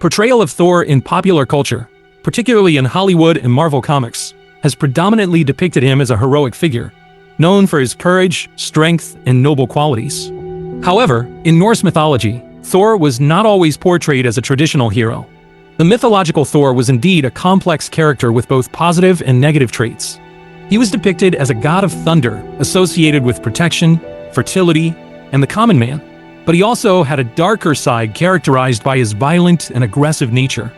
Portrayal of Thor in popular culture, particularly in Hollywood and Marvel comics, has predominantly depicted him as a heroic figure, known for his courage, strength, and noble qualities. However, in Norse mythology, Thor was not always portrayed as a traditional hero. The mythological Thor was indeed a complex character with both positive and negative traits. He was depicted as a god of thunder, associated with protection, fertility, and the common man, but he also had a darker side characterized by his violent and aggressive nature.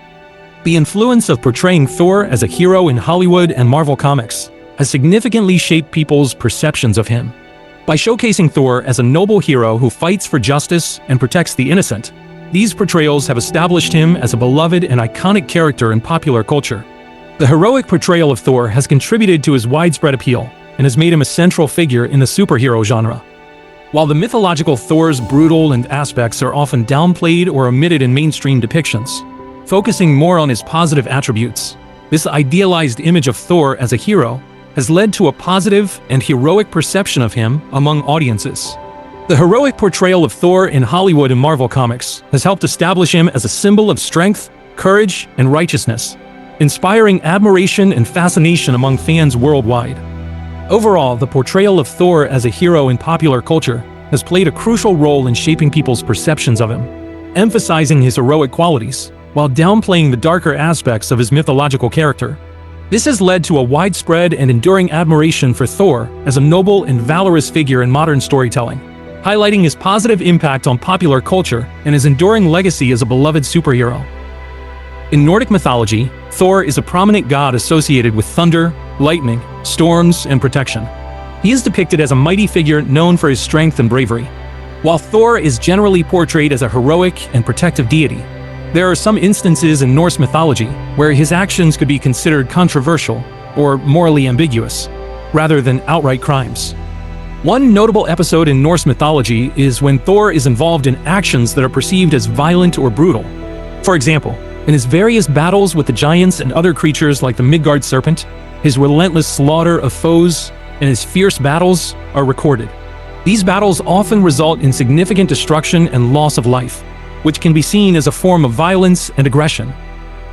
The influence of portraying Thor as a hero in Hollywood and Marvel comics has significantly shaped people's perceptions of him. By showcasing Thor as a noble hero who fights for justice and protects the innocent, these portrayals have established him as a beloved and iconic character in popular culture. The heroic portrayal of Thor has contributed to his widespread appeal and has made him a central figure in the superhero genre. While the mythological Thor's brutal aspects are often downplayed or omitted in mainstream depictions, focusing more on his positive attributes, this idealized image of Thor as a hero has led to a positive and heroic perception of him among audiences. The heroic portrayal of Thor in Hollywood and Marvel comics has helped establish him as a symbol of strength, courage, and righteousness, inspiring admiration and fascination among fans worldwide. Overall, the portrayal of Thor as a hero in popular culture has played a crucial role in shaping people's perceptions of him, emphasizing his heroic qualities while downplaying the darker aspects of his mythological character. This has led to a widespread and enduring admiration for Thor as a noble and valorous figure in modern storytelling, highlighting his positive impact on popular culture and his enduring legacy as a beloved superhero. In Nordic mythology, Thor is a prominent god associated with thunder, lightning, storms, and protection. He is depicted as a mighty figure known for his strength and bravery. While Thor is generally portrayed as a heroic and protective deity, there are some instances in Norse mythology where his actions could be considered controversial or morally ambiguous, rather than outright crimes. One notable episode in Norse mythology is when Thor is involved in actions that are perceived as violent or brutal. For example, in his various battles with the giants and other creatures like the Midgard serpent, his relentless slaughter of foes and his fierce battles are recorded. These battles often result in significant destruction and loss of life, which can be seen as a form of violence and aggression.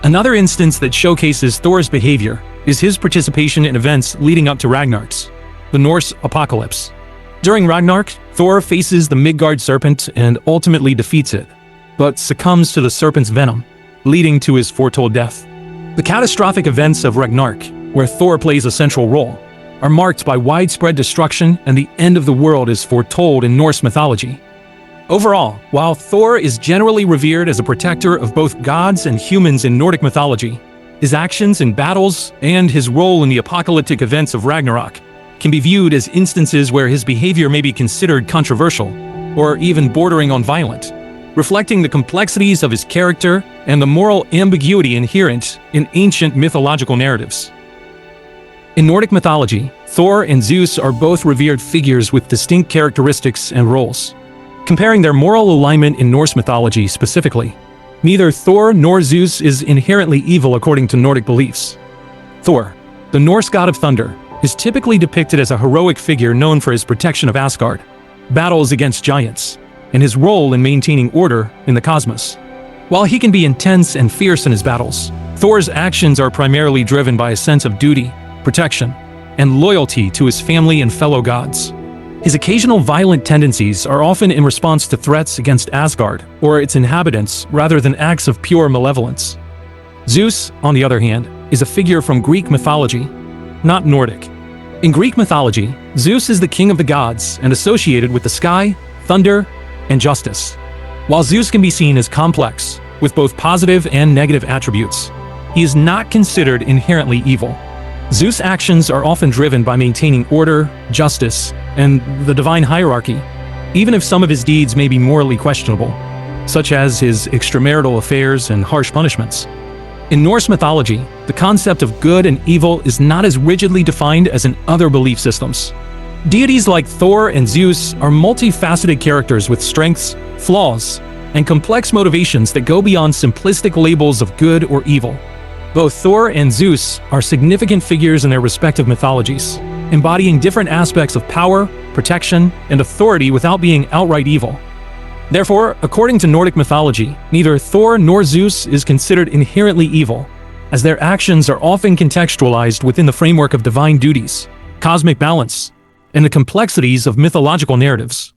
Another instance that showcases Thor's behavior is his participation in events leading up to Ragnarok, the Norse apocalypse. During Ragnarok, Thor faces the Midgard serpent and ultimately defeats it, but succumbs to the serpent's venom, leading to his foretold death. The catastrophic events of Ragnarok, where Thor plays a central role, are marked by widespread destruction, and the end of the world is foretold in Norse mythology. Overall, while Thor is generally revered as a protector of both gods and humans in Nordic mythology, his actions in battles and his role in the apocalyptic events of Ragnarok can be viewed as instances where his behavior may be considered controversial or even bordering on violent, reflecting the complexities of his character and the moral ambiguity inherent in ancient mythological narratives. In Nordic mythology, Thor and Zeus are both revered figures with distinct characteristics and roles. Comparing their moral alignment in Norse mythology specifically, neither Thor nor Zeus is inherently evil according to Nordic beliefs. Thor, the Norse god of thunder, is typically depicted as a heroic figure known for his protection of Asgard, battles against giants, and his role in maintaining order in the cosmos. While he can be intense and fierce in his battles, Thor's actions are primarily driven by a sense of duty, protection, and loyalty to his family and fellow gods. His occasional violent tendencies are often in response to threats against Asgard or its inhabitants rather than acts of pure malevolence. Zeus, on the other hand, is a figure from Greek mythology, not Nordic. In Greek mythology, Zeus is the king of the gods and associated with the sky, thunder, and justice. While Zeus can be seen as complex, with both positive and negative attributes, he is not considered inherently evil. Zeus' actions are often driven by maintaining order, justice, and the divine hierarchy, even if some of his deeds may be morally questionable, such as his extramarital affairs and harsh punishments. In Norse mythology, the concept of good and evil is not as rigidly defined as in other belief systems. Deities like Thor and Zeus are multifaceted characters with strengths, flaws, and complex motivations that go beyond simplistic labels of good or evil. Both Thor and Zeus are significant figures in their respective mythologies, embodying different aspects of power, protection, and authority without being outright evil. Therefore, according to Nordic mythology, neither Thor nor Zeus is considered inherently evil, as their actions are often contextualized within the framework of divine duties, cosmic balance, and the complexities of mythological narratives.